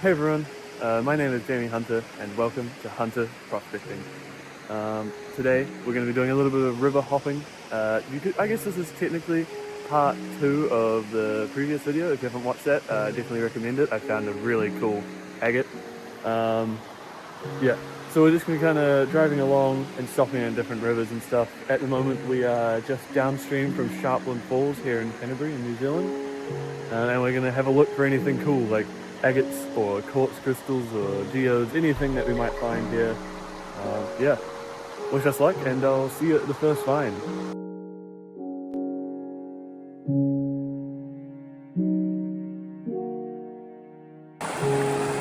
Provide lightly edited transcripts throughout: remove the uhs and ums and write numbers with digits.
Hey everyone, my name is Jamie Hunter and welcome to Hunter Prospecting. Today we're going to be doing a little bit of river hopping. I guess this is technically part 2 of the previous video. If you haven't watched that, definitely recommend it. I found a really cool agate. Yeah, so we're just going to be kind of driving along and stopping in different rivers and stuff. At the moment we are just downstream from Sharpland Falls here in Canterbury in New Zealand. And we're going to have a look for anything cool like agates or quartz crystals or geodes, anything that we might find here. Yeah, wish us luck and I'll see you at the first find.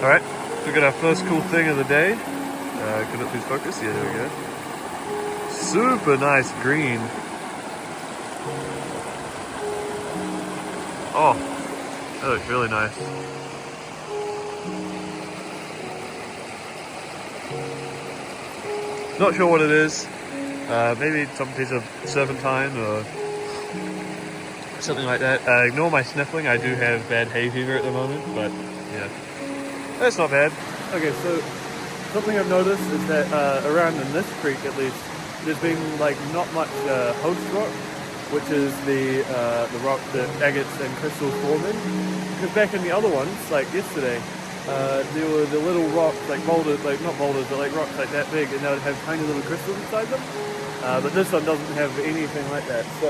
Alright, so we got our first cool thing of the day. Could it please focus? Yeah, there we go. Super nice green. Oh, that looks really nice. Not sure what it is. Maybe some piece of serpentine or something like that. Ignore my sniffling. I do have bad hay fever at the moment, but yeah, that's not bad. Okay, so something I've noticed is that around in this creek at least, there's been like not much host rock, which is the rock that agates and crystals form in. Because back in the other ones, like yesterday, there were the little rocks, like boulders, like not boulders, but like rocks like that big, and they would have tiny little crystals inside them. But this one doesn't have anything like that. So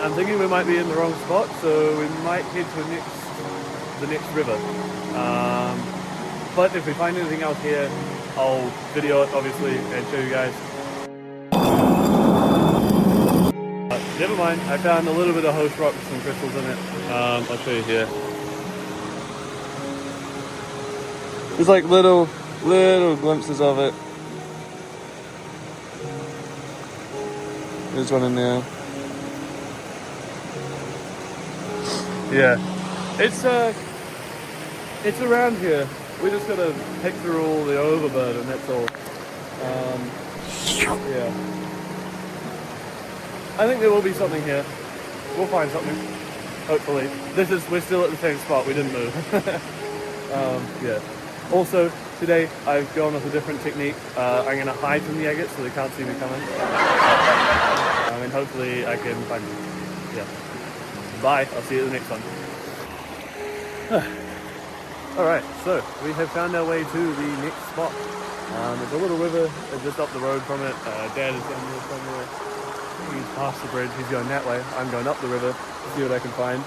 I'm thinking we might be in the wrong spot, so we might head to the next river. But if we find anything else here, I'll video it obviously and show you guys. Never mind, I found a little bit of host rock with some crystals in it. I'll show you here. There's like little glimpses of it. There's one in there. Yeah, it's around here. We just gotta pick through all the overburden, and that's all. Yeah. I think there will be something here. We'll find something. Hopefully. We're still at the same spot. We didn't move. Yeah. Also, today I've gone with a different technique. I'm gonna hide from the agates so they can't see me coming. And hopefully I can find them. Yeah. Bye. I'll see you at the next one. Alright, so we have found our way to the next spot. There's a little river just up the road from it. Dad is down there somewhere. He's past the bridge, he's going that way. I'm going up the river to see what I can find.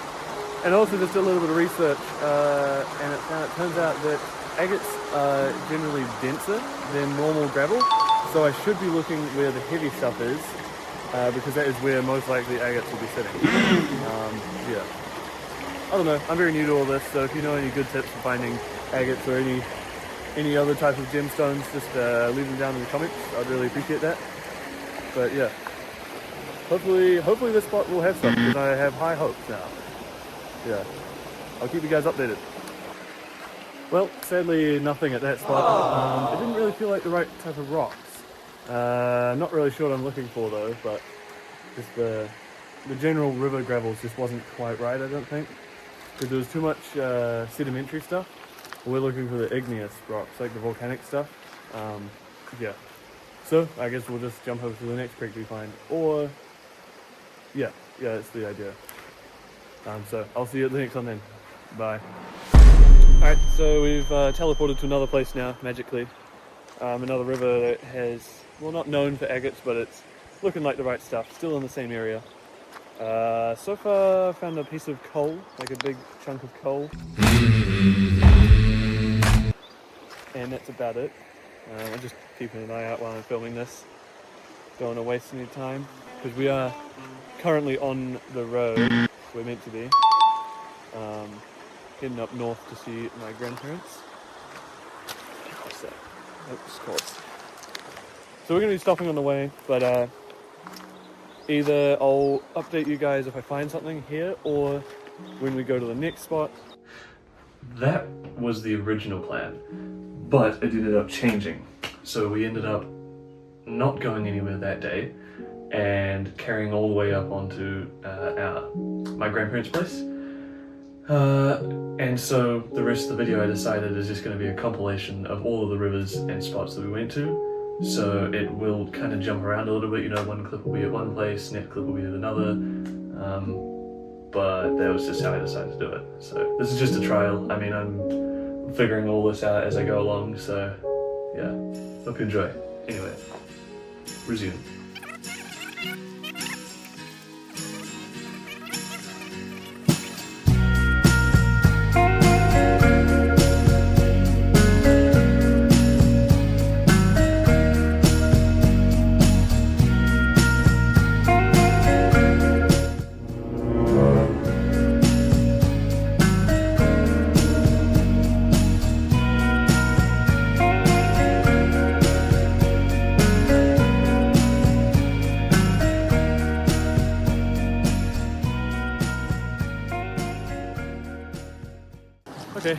And also just a little bit of research, and it turns out that agates are generally denser than normal gravel. So I should be looking where the heavy stuff is, because that is where most likely agates will be sitting. Yeah. I don't know, I'm very new to all this, so if you know any good tips for finding agates or any other type of gemstones, just leave them down in the comments. I'd really appreciate that. But yeah, hopefully this spot will have some, because I have high hopes now. Yeah, I'll keep you guys updated. Well, sadly nothing at that spot. It didn't really feel like the right type of rocks. Not really sure what I'm looking for though, but just the general river gravels just wasn't quite right, I don't think. Because there was too much sedimentary stuff. We're looking for the igneous rocks, like the volcanic stuff. Yeah. So, I guess we'll just jump over to the next creek we find. Or, yeah, that's the idea. So, I'll see you at the next one then. Bye. Alright, so we've teleported to another place now, magically. Another river that has, well, not known for agates, but it's looking like the right stuff. Still in the same area. So far I found a piece of coal, like a big chunk of coal. And that's about it. I'm just keeping an eye out while I'm filming this. Don't want to waste any time, because we are currently on the road we're meant to be. Heading up north to see my grandparents. What's that? Oops, course. So we're going to be stopping on the way, but either I'll update you guys if I find something here, or when we go to the next spot. That was the original plan, but it ended up changing. So we ended up not going anywhere that day and carrying all the way up onto my grandparents' place. And so the rest of the video I decided is just going to be a compilation of all of the rivers and spots that we went to. So it will kind of jump around a little bit, you know, one clip will be at one place, next clip will be at another. But that was just how I decided to do it. So this is just a trial. I mean, I'm figuring all this out as I go along, so yeah, hope you enjoy. Anyway, resume. Okay,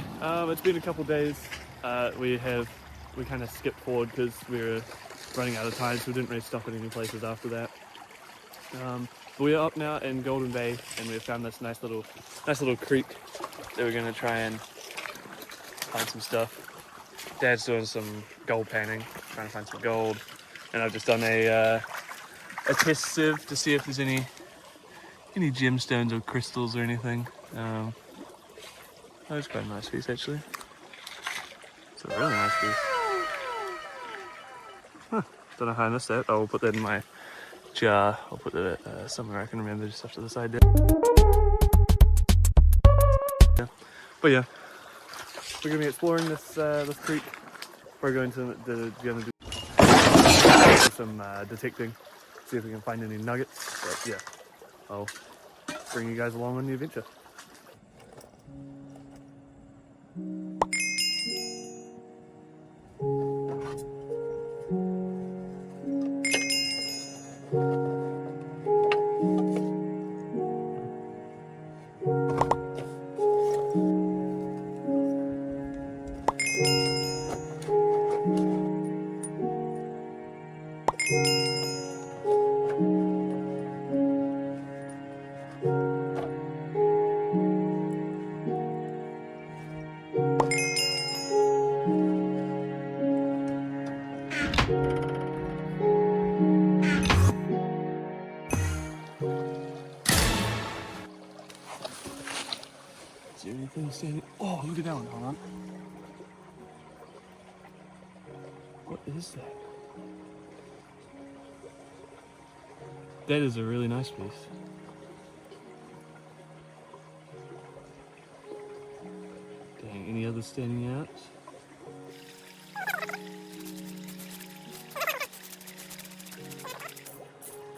it's been a couple days. We kind of skipped forward because we were running out of time, so we didn't really stop at any places after that. But we are up now in Golden Bay, and we found this nice little creek that we're gonna try and find some stuff. Dad's doing some gold panning, trying to find some gold, and I've just done a test sieve to see if there's any gemstones or crystals or anything. That was quite a nice piece, actually. It's a really nice piece. Huh. Don't know how I missed that. I'll put that in my jar. I'll put that somewhere I can remember, just after the side there. Yeah. But yeah, we're gonna be exploring this creek. We're going to do some detecting, see if we can find any nuggets. But yeah, I'll bring you guys along on the adventure. Is there anything standing? Oh, look at that one, hold on. What is that? That is a really nice piece. Dang, any others standing out?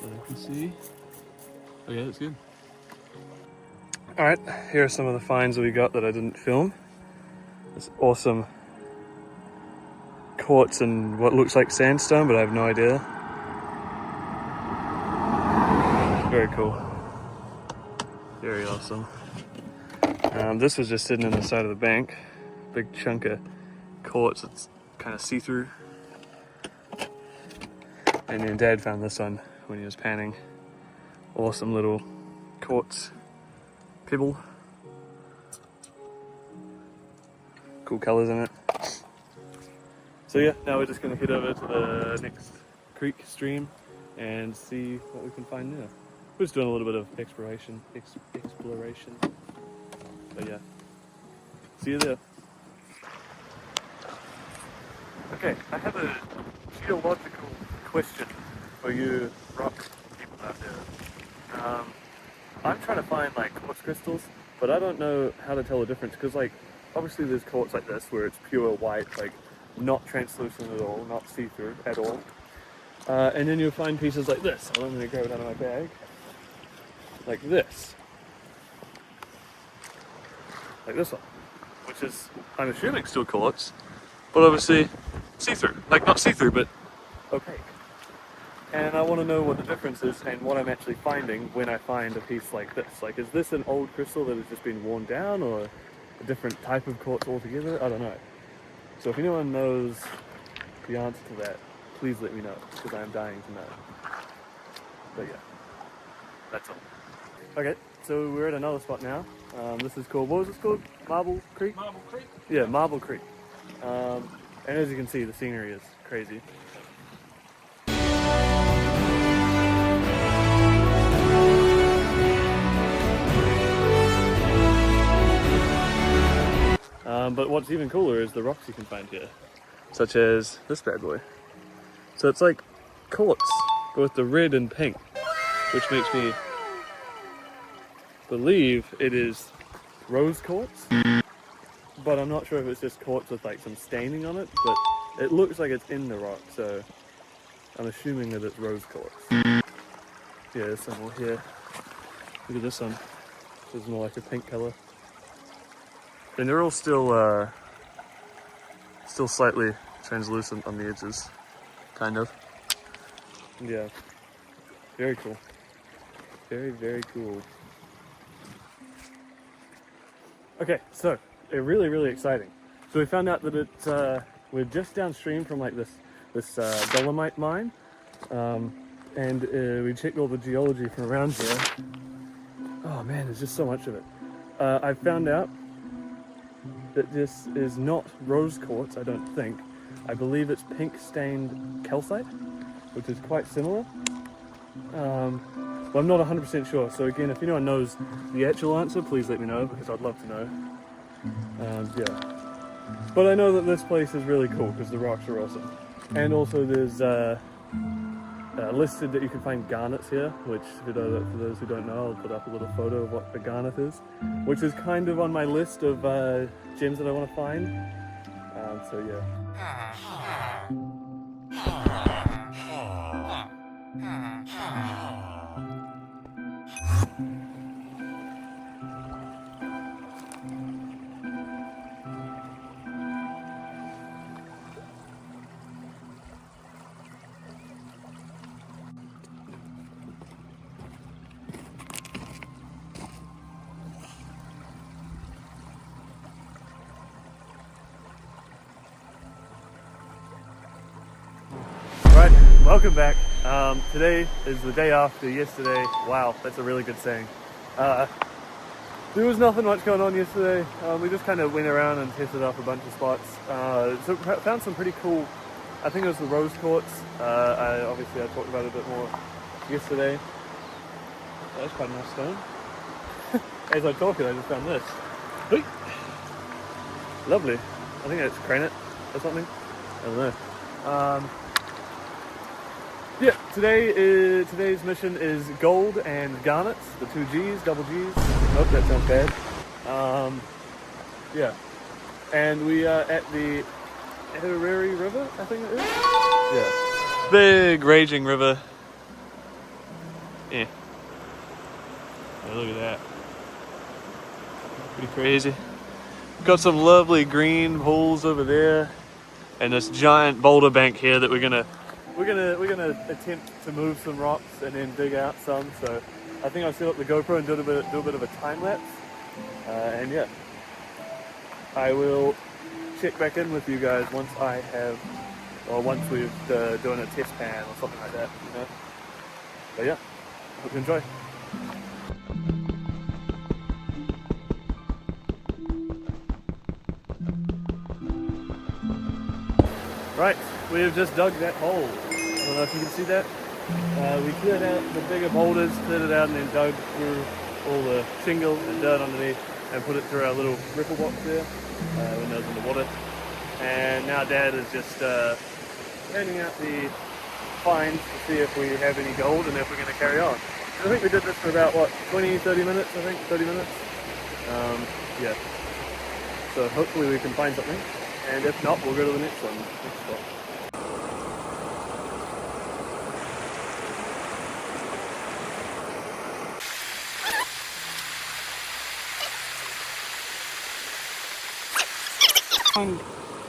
That I can see. Okay, that's good. Alright, here are some of the finds that we got that I didn't film. This awesome quartz and what looks like sandstone, but I have no idea. Very cool. Very awesome. This was just sitting on the side of the bank. Big chunk of quartz, it's kind of see-through. And then Dad found this one when he was panning. Awesome little quartz pebble. Cool colours in it. So yeah, now we're just going to head over to the next creek stream and see what we can find there. We're just doing a little bit of exploration. But yeah, see you there. Okay, I have a geological question for you rock people out there. I'm trying to find like quartz crystals, but I don't know how to tell the difference because like obviously there's quartz like this where it's pure white, like not translucent at all, not see-through at all. And then you'll find pieces like this. I'm going to grab it out of my bag. Like this. Like this one. Which is, I'm assuming still quartz, but obviously see-through. Like not see-through, but opaque. And I want to know what the difference is and what I'm actually finding when I find a piece like this. Like, is this an old crystal that has just been worn down, or a different type of quartz altogether? I don't know. So if anyone knows the answer to that, please let me know, because I'm dying to know. But yeah, that's all. Okay, so we're at another spot now. This is called, what was this called? Marble Creek? Marble Creek? Yeah, Marble Creek. And as you can see, the scenery is crazy. But what's even cooler is the rocks you can find here, such as this bad boy. So it's like quartz, but with the red and pink, which makes me believe it is rose quartz. But I'm not sure if it's just quartz with like some staining on it, but it looks like it's in the rock, so I'm assuming that it's rose quartz. Yeah, there's some more here. Look at this one. This is more like a pink color. And they're all still slightly translucent on the edges, kind of. Yeah, very cool. Very, very cool. Okay, so really, really exciting. So we found out that we're just downstream from like this dolomite mine, and we checked all the geology from around here. Oh man, there's just so much of it. I found out that this is not rose quartz, I don't think. I believe it's pink stained calcite, which is quite similar. But I'm not 100% sure. So again, if anyone knows the actual answer, please let me know, because I'd love to know. Yeah. But I know that this place is really cool because the rocks are awesome. And also there's listed that you can find garnets here, which for those who don't know, I'll put up a little photo of what the garnet is, which is kind of on my list of gems that I want to find. So yeah. Right, welcome back. Today is the day after yesterday. Wow, that's a really good saying. There was nothing much going on yesterday. We just kind of went around and tested up a bunch of spots. So found some pretty cool, I think it was the rose quartz. Obviously I talked about it a bit more yesterday. That's quite a nice stone. As I talk it, I just found this. Lovely. I think that's granite or something. I don't know. Yeah, today's mission is gold and garnets, the 2 G's, double G's. Nope, that sounds bad. Yeah, and we are at the Etorere River, I think it is. Yeah, big raging river. Yeah. Oh, look at that. Pretty crazy. Got some lovely green pools over there, and this giant boulder bank here that we're gonna attempt to move some rocks and then dig out some. So I think I'll set up the GoPro and do a bit of a time lapse. And yeah, I will check back in with you guys once we've doing a test pan or something like that. You know. But yeah, hope you enjoy. Right, we have just dug that hole. I don't know if you can see that. We cleared out the bigger boulders, cleared it out, and then dug through all the shingle and dirt underneath and put it through our little ripple box there when those in the water. And now Dad is just handing out the finds to see if we have any gold and if we're going to carry on. I think we did this for about, what, 20, 30 minutes, I think, 30 minutes. Yeah. So hopefully we can find something. And if not, we'll go to the next one, next spot.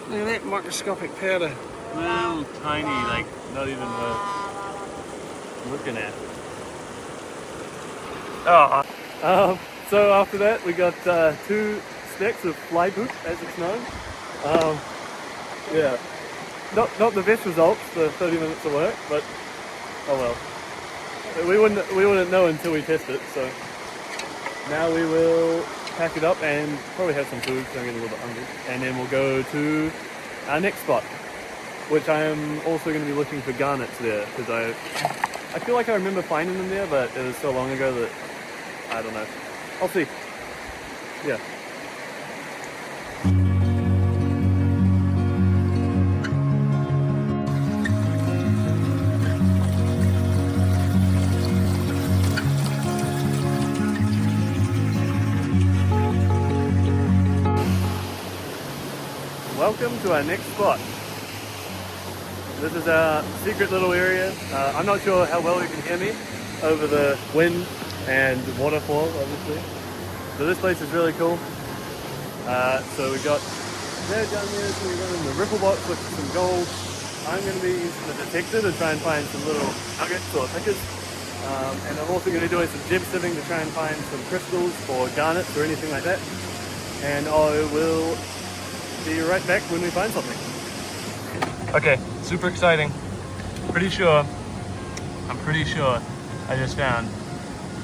Look at that microscopic powder. Well, tiny, like not even worth looking at. Oh. So after that, we got 2 stacks of fly poop, as it's known. Yeah, not the best results for 30 minutes of work, but oh well. We wouldn't know until we test it. So now we will pack it up and probably have some food because I'm getting a little bit hungry. And then we'll go to our next spot, which I am also going to be looking for garnets there because I feel like I remember finding them there, but it was so long ago that I don't know. I'll see. Yeah. Welcome to our next spot. This is our secret little area. I'm not sure how well you can hear me over the wind and waterfall, obviously. So this place is really cool. So we got there down there, so we're running the riffle box with some gold. I'm going to be using the detector to try and find some little nuggets or pickers. And I'm also going to be doing some gem sieving to try and find some crystals or garnets or anything like that. And I will be right back when we find something. Okay, super exciting. I'm pretty sure I just found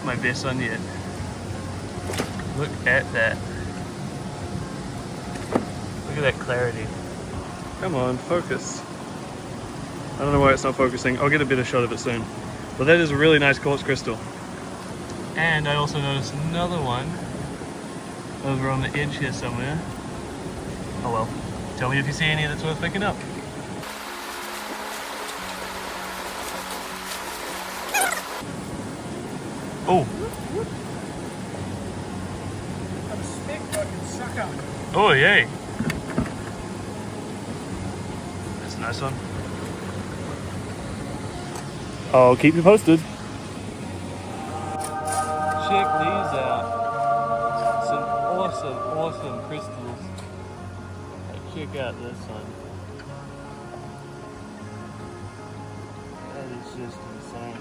my best one yet. Look at that. Look at that clarity. Come on, focus. I don't know why it's not focusing. I'll get a better shot of it soon. But that is a really nice quartz crystal. And I also noticed another one over on the edge here somewhere. Oh well. Tell me if you see any that's worth picking up. Oh. I'm a speck fucking sucker. Oh, yay. That's a nice one. I'll keep you posted. Check these out. Some awesome crystals. Check out this one. That is just insane.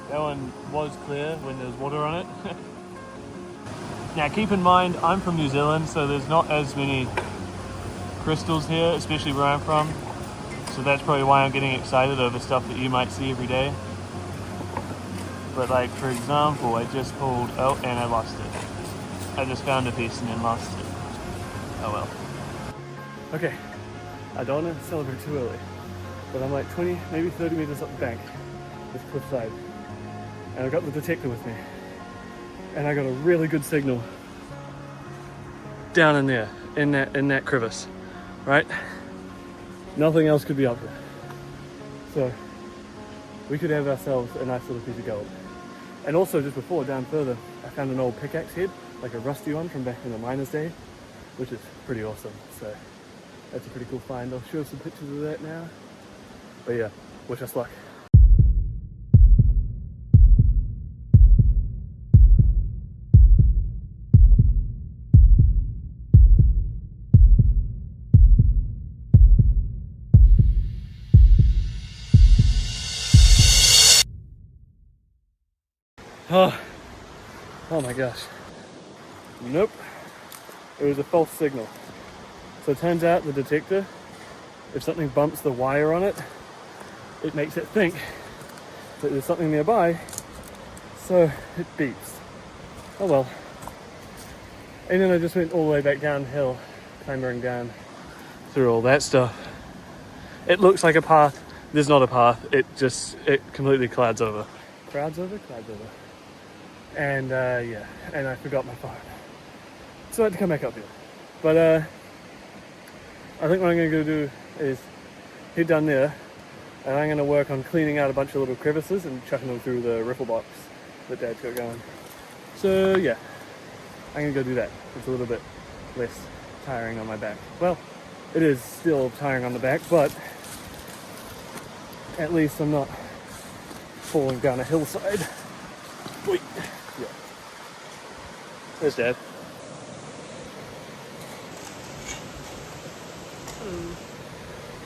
That one was clear when there was water on it. Now keep in mind, I'm from New Zealand, so there's not as many crystals here, especially where I'm from. So that's probably why I'm getting excited over stuff that you might see every day. But like, for example, I just pulled, oh, and I lost it. I just found a piece and then lost it. Oh well. Okay, I don't want to celebrate too early, but I'm like 20, maybe 30 meters up the bank, this cliffside. And I've got the detector with me. And I got a really good signal down in there, in that crevice, right? Nothing else could be up there. So we could have ourselves a nice little piece of gold. And also just before, down further, I found an old pickaxe head, like a rusty one from back in the miners' day, which is pretty awesome. So that's a pretty cool find. I'll show some pictures of that now. But yeah, wish us luck. Oh my gosh. Nope. It was a false signal. So it turns out the detector, if something bumps the wire on it, it makes it think that there's something nearby, so it beeps. Oh well. And then I just went all the way back downhill, clambering down through all that stuff. It looks like a path. There's not a path. It completely clouds over. Clouds over? Clouds over. And yeah, and I forgot my phone. So I had to come back up here. But I think what I'm going to go do is head down there, and I'm going to work on cleaning out a bunch of little crevices and chucking them through the riffle box that Dad's got going. So yeah, I'm going to go do that. It's a little bit less tiring on my back. Well, it is still tiring on the back, but at least I'm not falling down a hillside. Wait. Yeah. There's Dad.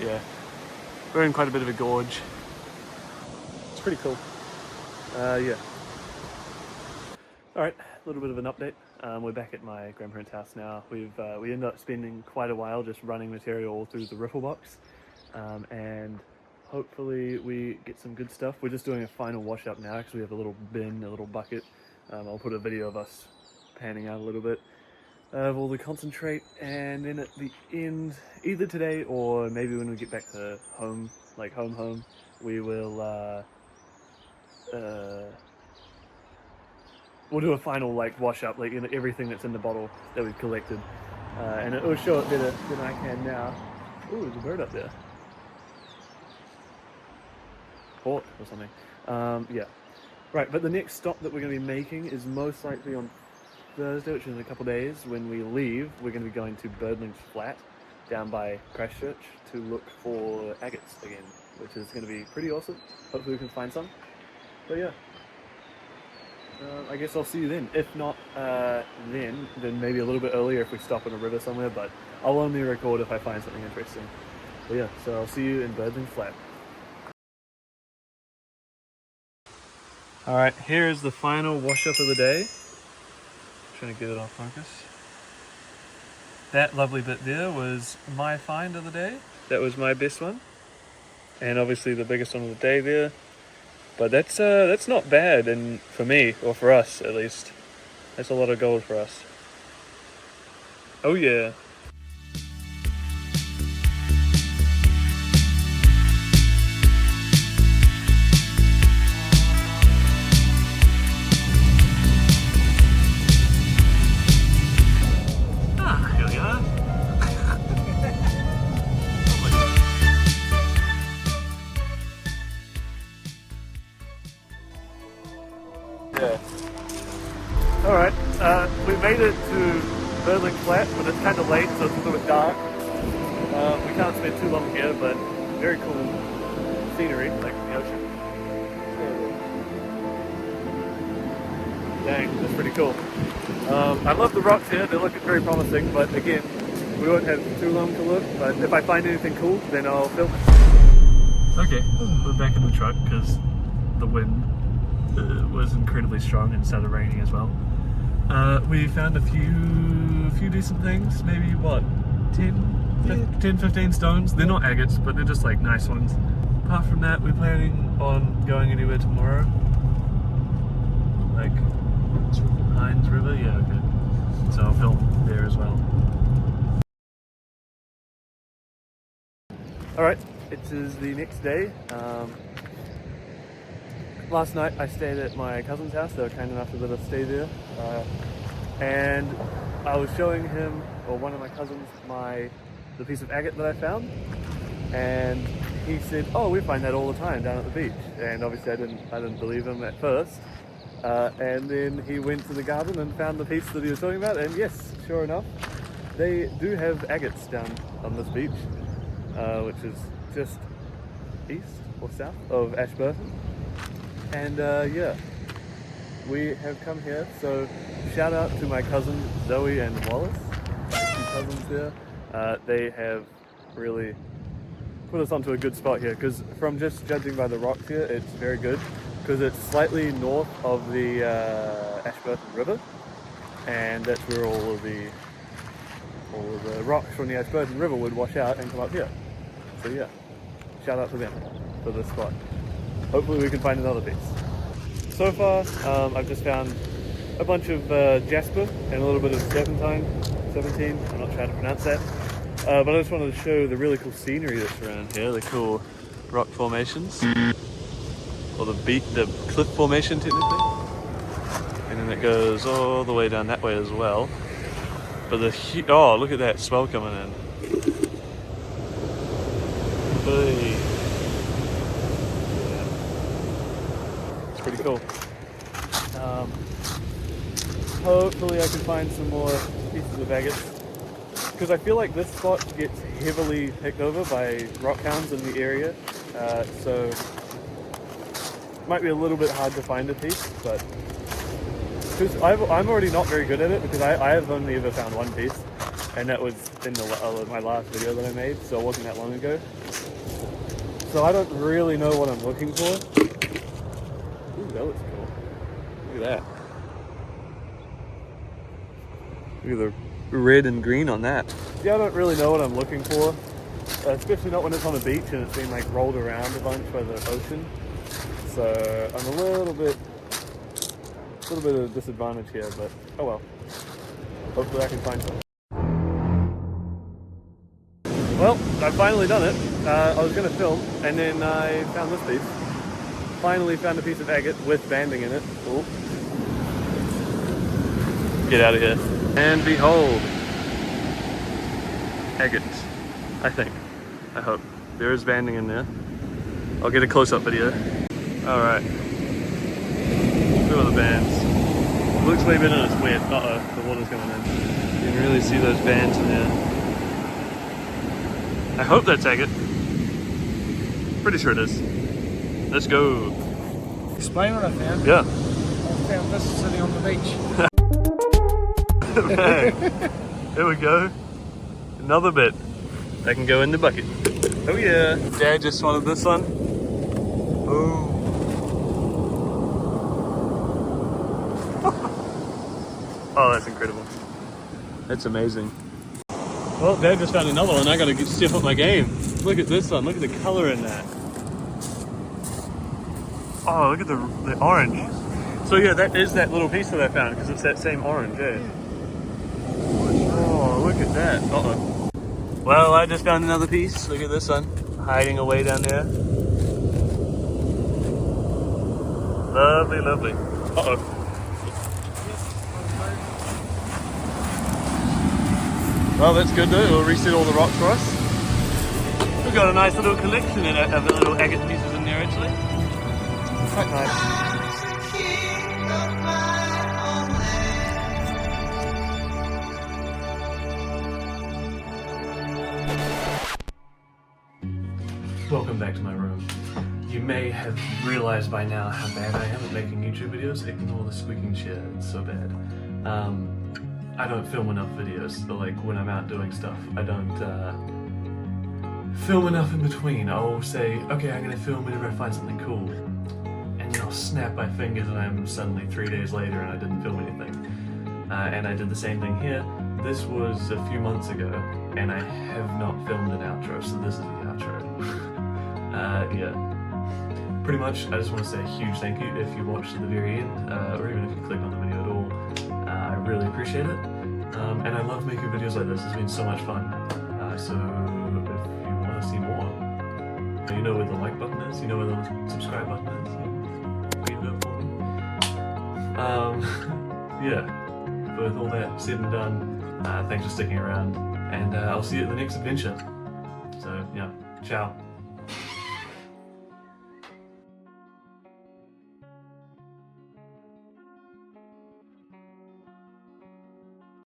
Yeah. We're in quite a bit of a gorge. It's pretty cool. Yeah. Alright, a little bit of an update. We're back at my grandparents' house now. We ended up spending quite a while just running material all through the riffle box. And hopefully we get some good stuff. We're just doing a final wash up now. Actually, we have a little bin, a little bucket. I'll put a video of us panning out a little bit of all the concentrate, and then at the end, either today or maybe when we get back to home, like home, we will we'll do a final like wash up, like in everything that's in the bottle that we've collected, and it will show it better than I can now. Ooh, there's a bird up there. Hawk or something. Yeah. Right, but the next stop that we're going to be making is most likely on Thursday, which is in a couple days. When we leave, we're going to be going to Birdlings Flat down by Christchurch to look for agates again, which is going to be pretty awesome. Hopefully we can find some. But yeah, I guess I'll see you then. If not then maybe a little bit earlier if we stop in a river somewhere, but I'll only record if I find something interesting. But yeah, so I'll see you in Birdlings Flat. Alright, here is the final wash up of the day. Trying to get it off focus. That lovely bit there was my find of the day. That was my best one. And obviously the biggest one of the day there. But that's not bad, and for me, or for us at least. That's a lot of gold for us. Oh yeah. Yeah. Alright, we made it to Birdlings Flat, but it's kind of late, so it's a little bit dark. We can't spend too long here, but very cool scenery, like the ocean. Dang, that's pretty cool. I love the rocks here, they're looking very promising, but again, we won't have too long to look, but if I find anything cool, then I'll film it. Okay, we're back in the truck because the wind was incredibly strong and started raining as well. We found a few decent things, maybe what, 10, 15 stones. They're not agates, but they're just like nice ones. Apart from that, we're planning on going anywhere tomorrow. Like Hines River, yeah, okay. So I'll film there as well. Alright, it is the next day. Last night I stayed at my cousin's house. They were kind enough to let us stay there, and I was showing him, or one of my cousins, the piece of agate that I found, and he said, "Oh, we find that all the time down at the beach." And obviously I didn't believe him at first, and then he went to the garden and found the piece that he was talking about, and yes, sure enough, they do have agates down on this beach, which is just east or south of Ashburton. And yeah, we have come here, so shout out to my cousin Zoe and Wallace, my two cousins there. They have really put us onto a good spot here, because from just judging by the rocks here, it's very good, because it's slightly north of the Ashburton River, and that's where all of the rocks from the Ashburton River would wash out and come up here. So yeah, shout out to them for this spot. Hopefully we can find another piece. So far, I've just found a bunch of jasper and a little bit of serpentine, I'm not trying to pronounce that. But I just wanted to show the really cool scenery that's around here, the cool rock formations, or the cliff formation technically. And then it goes all the way down that way as well. But oh, look at that swell coming in. Hey. Pretty cool. Hopefully I can find some more pieces of agates, because I feel like this spot gets heavily picked over by rock hounds in the area, so it might be a little bit hard to find a piece, but because I'm already not very good at it, because I have only ever found one piece, and that was in my last video that I made, so it wasn't that long ago. So I don't really know what I'm looking for. Ooh, that looks cool. Look at that. Look at the red and green on that. Yeah, I don't really know what I'm looking for. especially not when it's on a beach and it's been like rolled around a bunch by the ocean. So I'm a little bit of a disadvantage here, but oh well. Hopefully I can find some. Well, I've finally done it. I was going to film, and then I found this piece. Finally found a piece of agate with banding in it. Ooh. Get out of here. And behold, agate, I think. I hope. There is banding in there. I'll get a close-up video. Alright. Two of the bands. Looks way better when it's wet. Uh-oh, the water's coming in. You can really see those bands in there. I hope that's agate. Pretty sure it is. Let's go. Explain what I found. Yeah. I found this sitting on the beach. Man. Here we go. Another bit that can go in the bucket. Oh yeah. Dad just wanted this one. Oh. Oh, that's incredible. That's amazing. Well, Dad just found another one. I gotta step up my game. Look at this one. Look at the color in that. Oh, look at the orange. So yeah, that is that little piece that I found because it's that same orange, eh? Oh, look at that. Uh-oh. Well, I just found another piece. Look at this one. Hiding away down there. Lovely, lovely. Uh-oh. Well, that's good though. It'll reset all the rocks for us. We've got a nice little collection of the little agate pieces in there actually. Quite nice. Welcome back to my room. You may have realized by now how bad I am at making YouTube videos. Ignore the squeaking chair, it's so bad. I don't film enough videos, but like when I'm out doing stuff, I don't film enough in between. I'll say, okay, I'm gonna film whenever I find something cool. And then I'll snap my fingers and I'm suddenly 3 days later and I didn't film anything. And I did the same thing here. This was a few months ago, and I have not filmed an outro, so this is the outro. Yeah. Pretty much, I just want to say a huge thank you if you watched to the very end, or even if you click on the video at all. I really appreciate it. And I love making videos like this. It's been so much fun. So if you want to see more, you know where the like button is, you know where the subscribe button is. Leave it for me. Yeah. With all that said and done, thanks for sticking around, and I'll see you at the next adventure. So yeah, ciao.